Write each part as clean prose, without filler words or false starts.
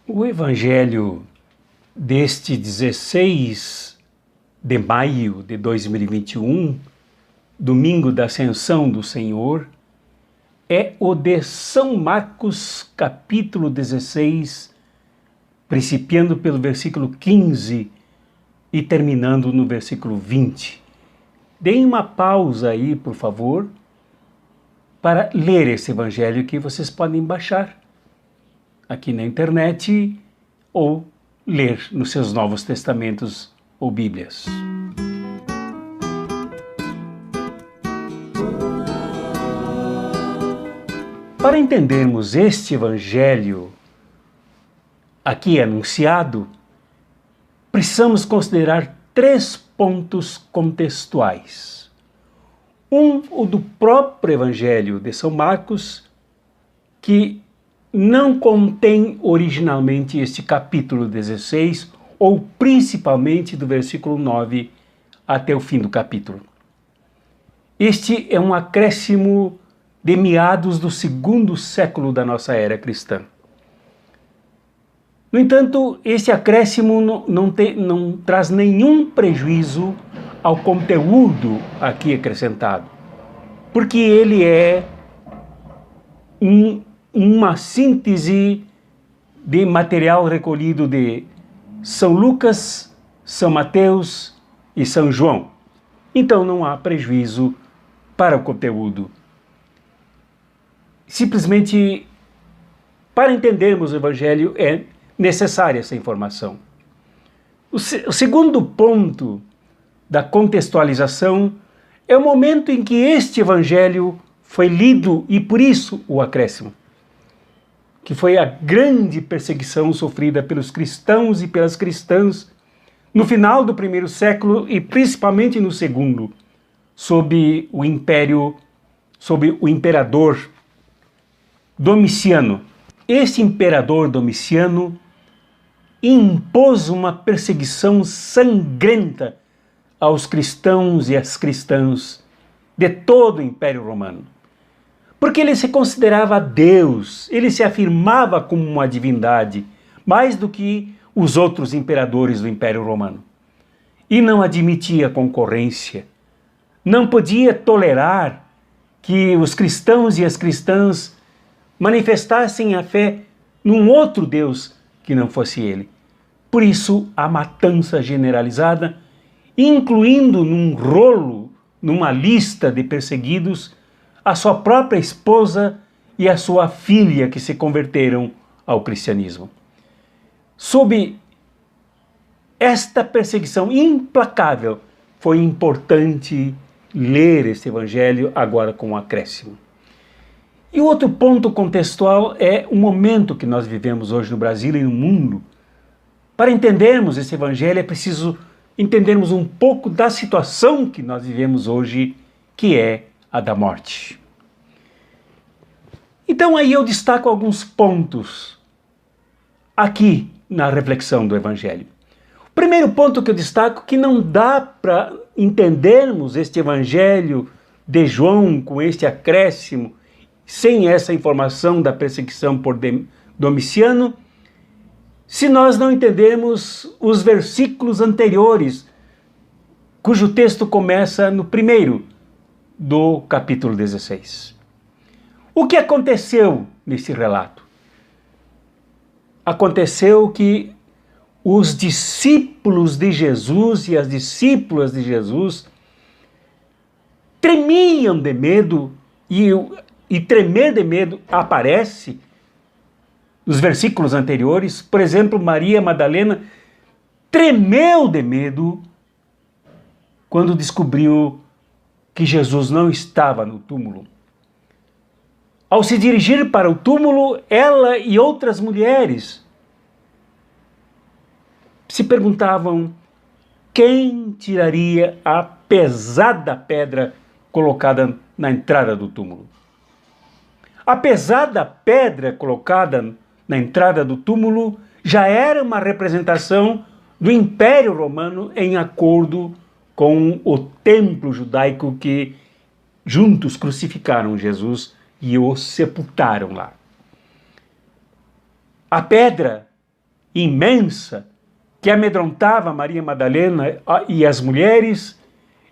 O Evangelho deste 16 de maio de 2021, domingo da Ascensão do Senhor, é o de São Marcos, capítulo 16, principiando pelo versículo 15 e terminando no versículo 20. Deem uma pausa aí, por favor, para ler esse Evangelho que vocês podem baixar aqui na internet ou ler nos seus Novos Testamentos ou Bíblias. Para entendermos este Evangelho aqui anunciado, precisamos considerar 3 pontos contextuais. O do próprio Evangelho de São Marcos, que não contém originalmente este capítulo 16, ou principalmente do versículo 9 até o fim do capítulo. Este é um acréscimo de meados do 2º século da nossa era cristã. No entanto, este acréscimo não traz nenhum prejuízo ao conteúdo aqui acrescentado, porque ele é uma síntese de material recolhido de São Lucas, São Mateus e São João. Então não há prejuízo para o conteúdo. Simplesmente, para entendermos o Evangelho, é necessária essa informação. O segundo ponto da contextualização é o momento em que este Evangelho foi lido e por isso o acréscimo, que foi a grande perseguição sofrida pelos cristãos e pelas cristãs no final do 1º século e principalmente no 2º, sob o imperador Domiciano. Este imperador Domiciano impôs uma perseguição sangrenta aos cristãos e às cristãs de todo o Império Romano. Porque ele se considerava Deus, ele se afirmava como uma divindade, mais do que os outros imperadores do Império Romano. E não admitia concorrência, não podia tolerar que os cristãos e as cristãs manifestassem a fé num outro Deus que não fosse ele. Por isso, a matança generalizada, incluindo num rolo, numa lista de perseguidos, a sua própria esposa e a sua filha que se converteram ao cristianismo. Sob esta perseguição implacável, foi importante ler este Evangelho agora com um acréscimo. E o outro ponto contextual é o momento que nós vivemos hoje no Brasil e no mundo. Para entendermos esse Evangelho é preciso entendermos um pouco da situação que nós vivemos hoje, que é a da morte. Então aí eu destaco alguns pontos aqui na reflexão do Evangelho. O primeiro ponto que eu dstaco é que não dá para entendermos este Evangelho de João com este acréscimo sem essa informação da perseguição por Domiciano, se nós não entendermos os versículos anteriores, cujo texto começa no 1º do capítulo 16. O que aconteceu nesse relato? Aconteceu que os discípulos de Jesus e as discípulas de Jesus tremiam de medo e tremer de medo aparece nos versículos anteriores. Por exemplo, Maria Madalena tremeu de medo quando descobriu que Jesus não estava no túmulo. Ao se dirigir para o túmulo, ela e outras mulheres se perguntavam quem tiraria a pesada pedra colocada na entrada do túmulo. A pesada pedra colocada na entrada do túmulo já era uma representação do Império Romano em acordo com o templo judaico que juntos crucificaram Jesus e o sepultaram lá. A pedra imensa que amedrontava Maria Madalena e as mulheres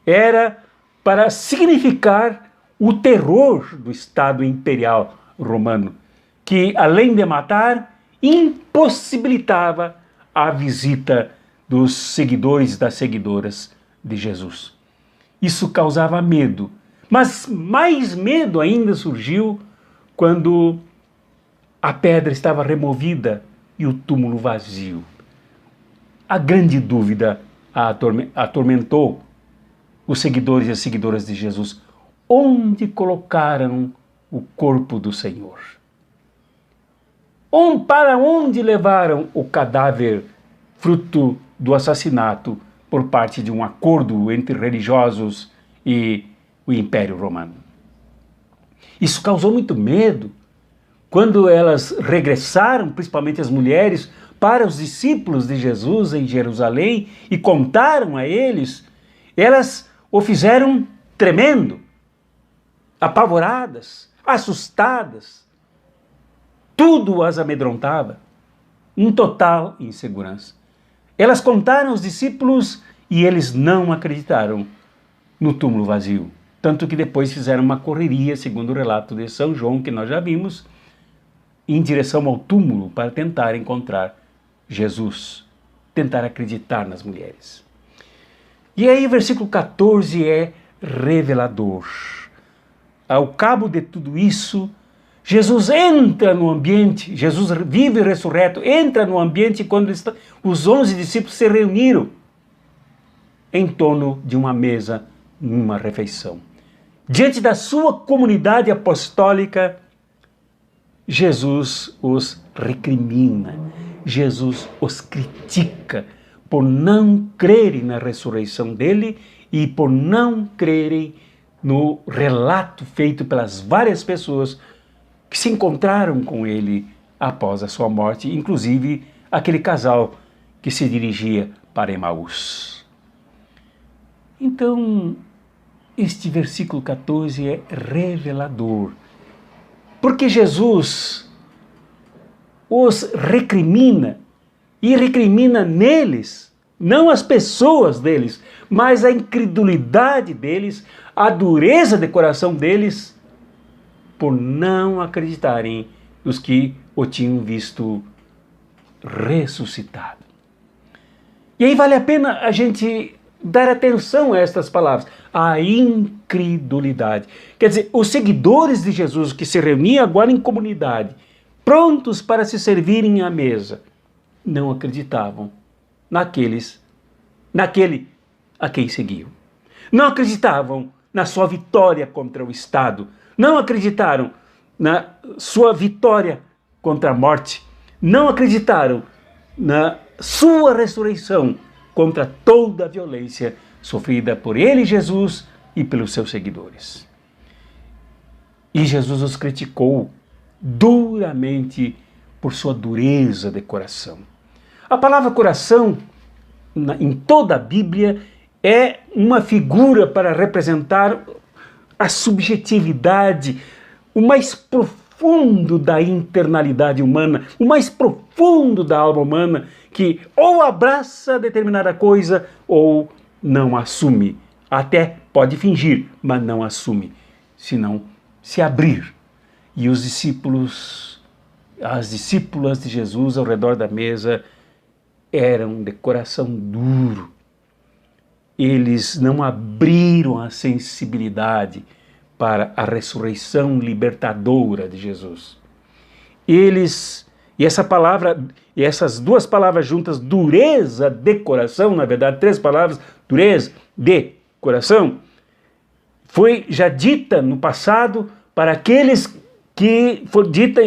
era para significar o terror do Estado imperial romano, que, além de matar, impossibilitava a visita dos seguidores e das seguidoras de Jesus. Isso causava medo, mas mais medo ainda surgiu quando a pedra estava removida e o túmulo vazio. A grande dúvida atormentou os seguidores e as seguidoras de Jesus. Onde colocaram o corpo do Senhor? Para onde levaram o cadáver fruto do assassinato por parte de um acordo entre religiosos e o Império Romano? Isso causou muito medo. Quando elas regressaram, principalmente as mulheres, para os discípulos de Jesus em Jerusalém e contaram a eles, elas o fizeram tremendo, apavoradas, assustadas. Tudo as amedrontava, em total insegurança. Elas contaram aos discípulos e eles não acreditaram no túmulo vazio. Tanto que depois fizeram uma correria, segundo o relato de São João, que nós já vimos, em direção ao túmulo para tentar encontrar Jesus, tentar acreditar nas mulheres. E aí o versículo 14 é revelador. Ao cabo de tudo isso, Jesus entra no ambiente, Jesus vive ressurreto, entra no ambiente quando os 11 discípulos se reuniram em torno de uma mesa, numa refeição. Diante da sua comunidade apostólica, Jesus os recrimina, Jesus os critica por não crerem na ressurreição dele e por não crerem no relato feito pelas várias pessoas que se encontraram com ele após a sua morte, inclusive aquele casal que se dirigia para Emaús. Então, este versículo 14 é revelador, porque Jesus os recrimina, e recrimina neles, não as pessoas deles, mas a incredulidade deles, a dureza de coração deles, por não acreditarem nos que o tinham visto ressuscitado. E aí vale a pena a gente dar atenção a estas palavras, a incredulidade. Quer dizer, os seguidores de Jesus que se reuniam agora em comunidade, prontos para se servirem à mesa, não acreditavam naquele a quem seguiam. Não acreditavam na sua vitória contra o Estado. Não acreditaram na sua vitória contra a morte. Não acreditaram na sua ressurreição contra toda a violência sofrida por ele, Jesus, e pelos seus seguidores. E Jesus os criticou duramente por sua dureza de coração. A palavra coração, em toda a Bíblia, é uma figura para representar a subjetividade, o mais profundo da internalidade humana, o mais profundo da alma humana, que ou abraça determinada coisa ou não assume. Até pode fingir, mas não assume, senão se abrir. E os discípulos, as discípulas de Jesus ao redor da mesa eram de coração duro. Eles não abriram a sensibilidade para a ressurreição libertadora de Jesus. E essas duas palavras juntas, dureza de coração, na verdade, 3 palavras, dureza de coração, foi já dita no passado para aqueles que foi dita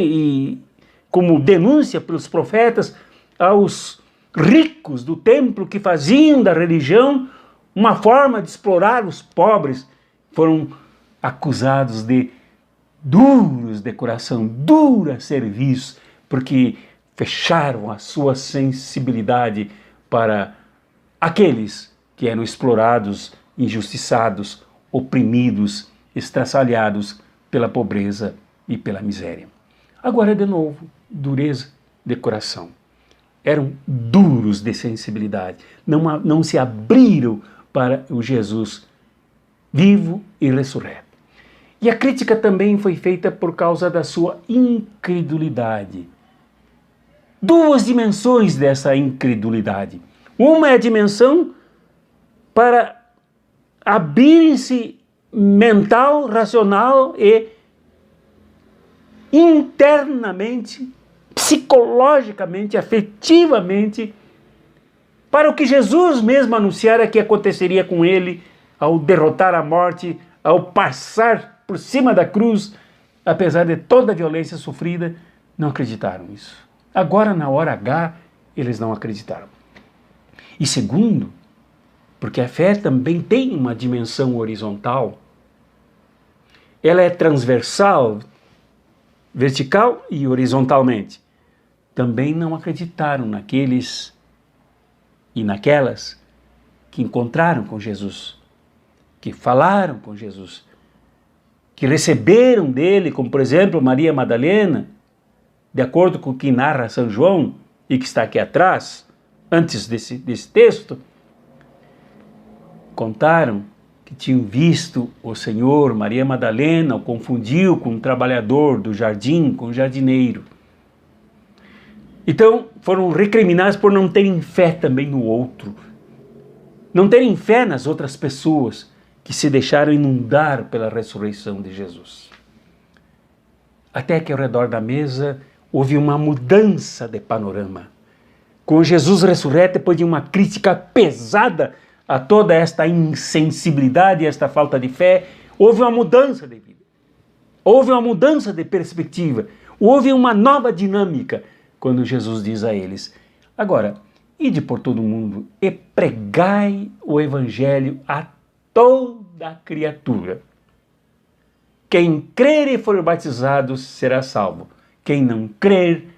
como denúncia pelos profetas aos ricos do templo que faziam da religião uma forma de explorar os pobres. Foram acusados de duros de coração, dura serviço, porque fecharam a sua sensibilidade para aqueles que eram explorados, injustiçados, oprimidos, estraçalhados pela pobreza e pela miséria. Agora, de novo, dureza de coração. eram duros de sensibilidade, não se abriram para o Jesus vivo e ressurreto. E a crítica também foi feita por causa da sua incredulidade. Duas dimensões dessa incredulidade. Uma é a dimensão para abrir-se mental, racional e internamente, psicologicamente, afetivamente, para o que Jesus mesmo anunciara que aconteceria com ele ao derrotar a morte, ao passar por cima da cruz, apesar de toda a violência sofrida, não acreditaram nisso. Agora, na hora H, eles não acreditaram. E segundo, porque a fé também tem uma dimensão horizontal, ela é transversal, vertical e horizontalmente. Também não acreditaram naqueles e naquelas que encontraram com Jesus, que falaram com Jesus, que receberam dele, como por exemplo Maria Madalena, de acordo com o que narra São João e que está aqui atrás, antes desse texto, contaram que tinham visto o Senhor. Maria Madalena o confundiu com um trabalhador do jardim, com um jardineiro. Então foram recriminados por não terem fé também no outro, não terem fé nas outras pessoas que se deixaram inundar pela ressurreição de Jesus. Até que ao redor da mesa houve uma mudança de panorama. Com Jesus ressurreto, depois de uma crítica pesada a toda esta insensibilidade, esta falta de fé, houve uma mudança de vida. Houve uma mudança de perspectiva. Houve uma nova dinâmica quando Jesus diz a eles: agora, ide por todo o mundo e pregai o evangelho a toda criatura. Quem crer e for batizado será salvo. Quem não crer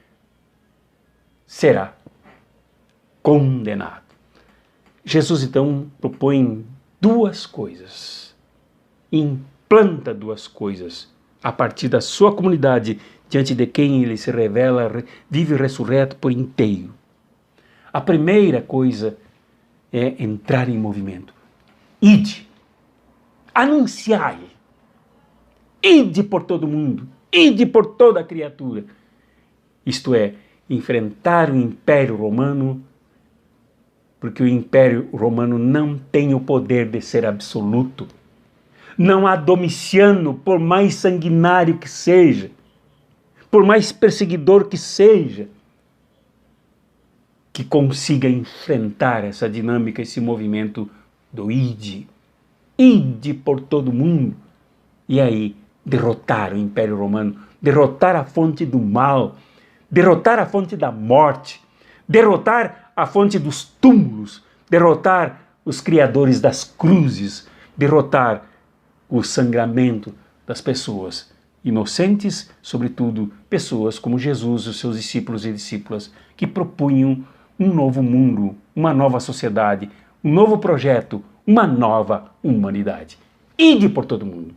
será condenado. Jesus então propõe duas coisas, implanta duas coisas a partir da sua comunidade, diante de quem ele se revela, vive ressurreto por inteiro. A primeira coisa é entrar em movimento. Ide, anunciai, ide por todo mundo, ide por toda a criatura. Isto é, enfrentar o Império Romano, porque o Império Romano não tem o poder de ser absoluto. Não há Domiciano, por mais sanguinário que seja, por mais perseguidor que seja, que consiga enfrentar essa dinâmica, esse movimento do ide. Ide por todo mundo. E aí, derrotar o Império Romano, derrotar a fonte do mal, derrotar a fonte da morte, derrotar a fonte dos túmulos, derrotar os criadores das cruzes, derrotar o sangramento das pessoas inocentes, sobretudo pessoas como Jesus e os seus discípulos e discípulas, que propunham um novo mundo, uma nova sociedade, um novo projeto, uma nova humanidade. Ide por todo mundo.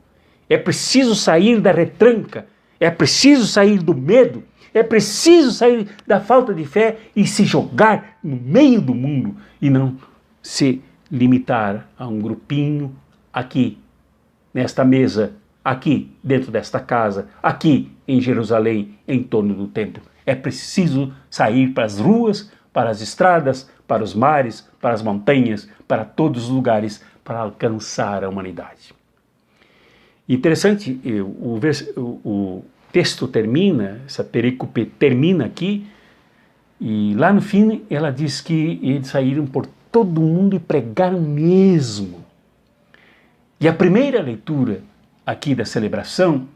É preciso sair da retranca, é preciso sair do medo, é preciso sair da falta de fé e se jogar no meio do mundo e não se limitar a um grupinho aqui, nesta mesa, aqui dentro desta casa, aqui em Jerusalém, em torno do templo. É preciso sair para as ruas, para as estradas, para os mares, para as montanhas, para todos os lugares, para alcançar a humanidade. Interessante, o texto termina, essa perícope termina aqui, e lá no fim ela diz que eles saíram por todo mundo e pregaram mesmo. E a primeira leitura aqui da celebração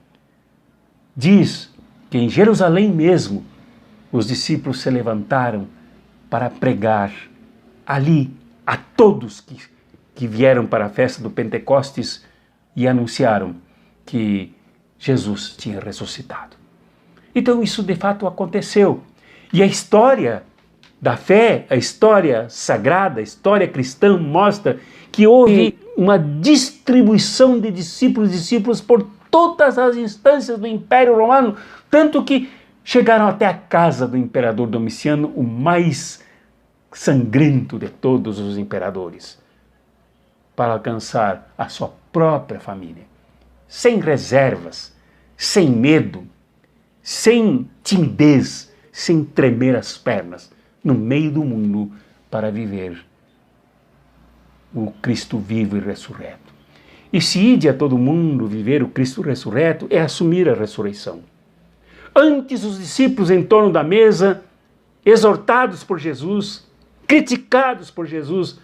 diz que em Jerusalém mesmo os discípulos se levantaram para pregar ali a todos que vieram para a festa do Pentecostes e anunciaram que Jesus tinha ressuscitado. Então isso de fato aconteceu. E a história da fé, a história sagrada, a história cristã mostra que houve uma distribuição de discípulos por todas as instâncias do Império Romano, tanto que chegaram até a casa do imperador Domiciano, o mais sangrento de todos os imperadores, para alcançar a sua própria família, sem reservas, sem medo, sem timidez, sem tremer as pernas, no meio do mundo, para viver o Cristo vivo e ressurreto. E se ide a todo mundo viver o Cristo ressurreto, é assumir a ressurreição. Antes os discípulos em torno da mesa, exortados por Jesus, criticados por Jesus,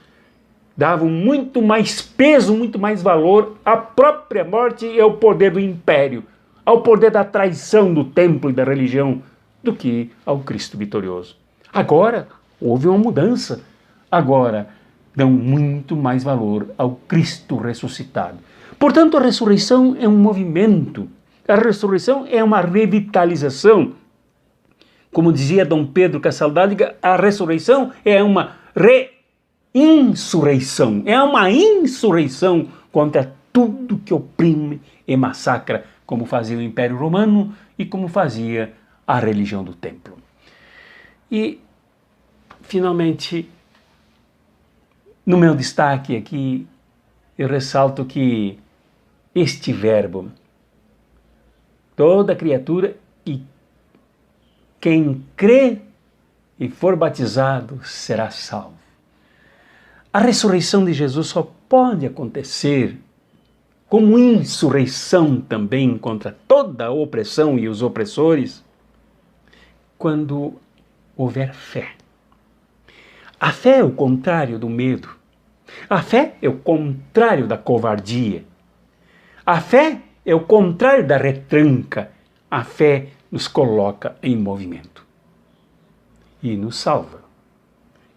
davam muito mais peso, muito mais valor à própria morte e ao poder do império, ao poder da traição do templo e da religião, do que ao Cristo vitorioso. Agora houve uma mudança. Agora dão muito mais valor ao Cristo ressuscitado. Portanto, a ressurreição é um movimento. A ressurreição é uma revitalização. Como dizia Dom Pedro Cassaldrádiga, a ressurreição é uma insurreição. É uma insurreição contra tudo que oprime e massacra, como fazia o Império Romano e como fazia a religião do templo. E, finalmente, no meu destaque aqui, eu ressalto que este verbo, toda criatura e quem crê e for batizado será salvo. A ressurreição de Jesus só pode acontecer como insurreição também contra toda a opressão e os opressores quando houver fé. A fé é o contrário do medo. A fé é o contrário da covardia. A fé é o contrário da retranca. A fé nos coloca em movimento. E nos salva.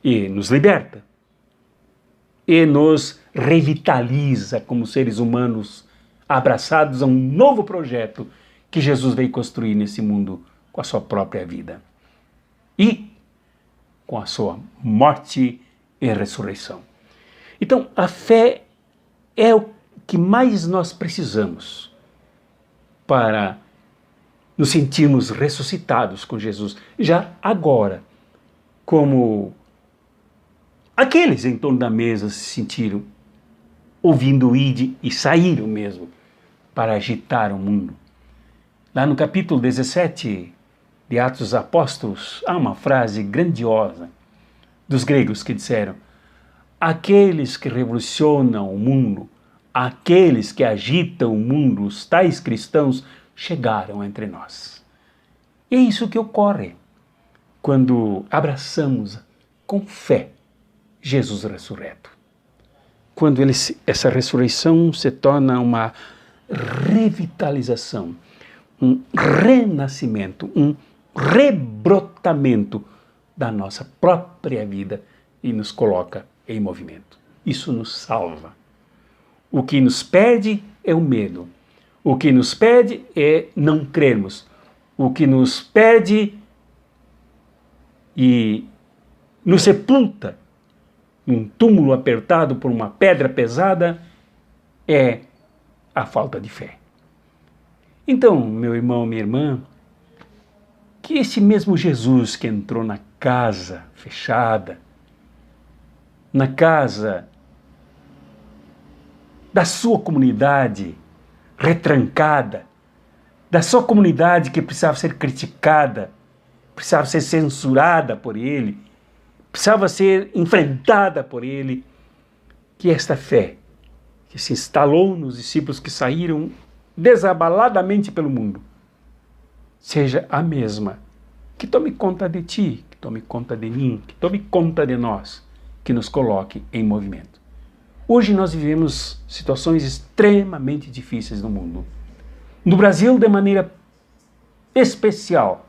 E nos liberta. E nos revitaliza como seres humanos abraçados a um novo projeto que Jesus veio construir nesse mundo com a sua própria vida. E com a sua morte e ressurreição. Então, a fé é o que mais nós precisamos para nos sentirmos ressuscitados com Jesus, já agora, como aqueles em torno da mesa se sentiram, ouvindo o ide e saíram mesmo para agitar o mundo. Lá no capítulo 17 de Atos dos Apóstolos, há uma frase grandiosa dos gregos que disseram: aqueles que revolucionam o mundo, aqueles que agitam o mundo, os tais cristãos, chegaram entre nós. E é isso que ocorre quando abraçamos com fé Jesus ressurreto. Quando essa ressurreição se torna uma revitalização, um renascimento, um rebrotamento da nossa própria vida e nos coloca em movimento. Isso nos salva. O que nos perde é o medo. O que nos perde é não crermos. O que nos perde e nos sepulta num túmulo apertado por uma pedra pesada é a falta de fé. Então, meu irmão, minha irmã, que esse mesmo Jesus que entrou na casa fechada, na casa da sua comunidade retrancada, da sua comunidade que precisava ser criticada, precisava ser censurada por ele, precisava ser enfrentada por ele, que esta fé que se instalou nos discípulos que saíram desabaladamente pelo mundo, seja a mesma que tome conta de ti, que tome conta de mim, que tome conta de nós, que nos coloque em movimento. Hoje nós vivemos situações extremamente difíceis no mundo. No Brasil, de maneira especial,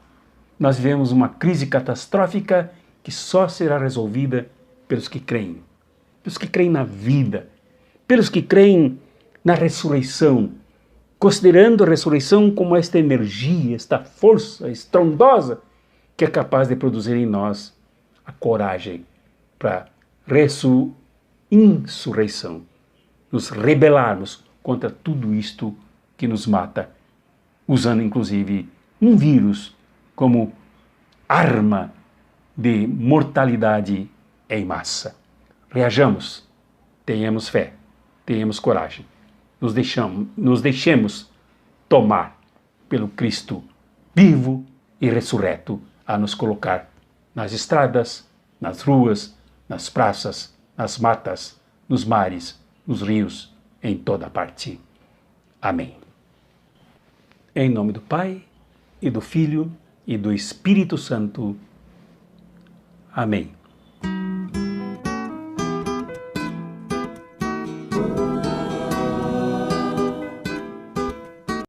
nós vivemos uma crise catastrófica que só será resolvida pelos que creem na vida, pelos que creem na ressurreição, considerando a ressurreição como esta energia, esta força estrondosa que é capaz de produzir em nós a coragem para insurreição, nos rebelarmos contra tudo isto que nos mata, usando inclusive um vírus como arma de mortalidade em massa. Reajamos, tenhamos fé, tenhamos coragem, nos deixemos tomar pelo Cristo vivo e ressurreto a nos colocar nas estradas, nas ruas, nas praças, nas matas, nos mares, nos rios, em toda parte. Amém. Em nome do Pai, e do Filho, e do Espírito Santo. Amém.